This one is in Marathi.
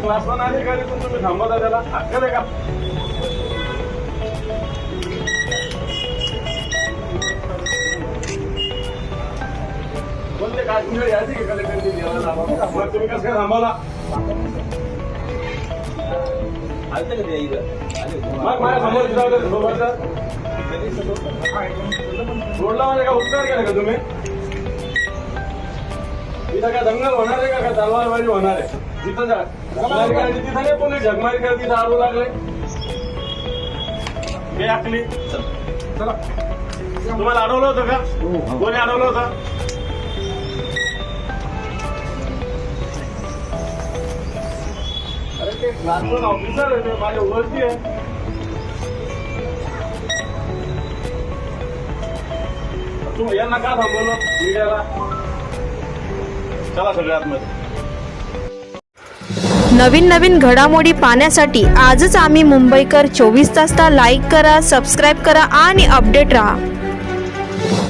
क्लास वन आले का रे तुम्ही थांबवता त्याला अक्कल आहे का? बोलले काय तुमच्याकडे यायची की कलेक्टरची द्यायला मग तुम्ही कसं काय थांबवला? मग माझ्या समोर सोडला म्हणजे का उपकार केला का तुम्ही? इथं काय दंगल होणार आहे का तलवारबाजी होणार आहे? तिथं जा जगमारी करायची तिथं नाही कोणी जगमारी करत तिथं आडू लागले हे आखली चला तुम्हाला अडवलं होतं का? कोणी अडवलं होतं? अरे ते क्लास वन ऑफिसर आहे ते माझ्या ओळखी आहे. तुम्ही यांना का थांबवलं मीडियाला? चला सगळ्यात मध्ये नवीन घडामोडी पाहण्यासाठी आजच आम्ही मुंबईकर 24 तासला लाईक करा, सबस्क्राईब करा आणि अपडेट रहा.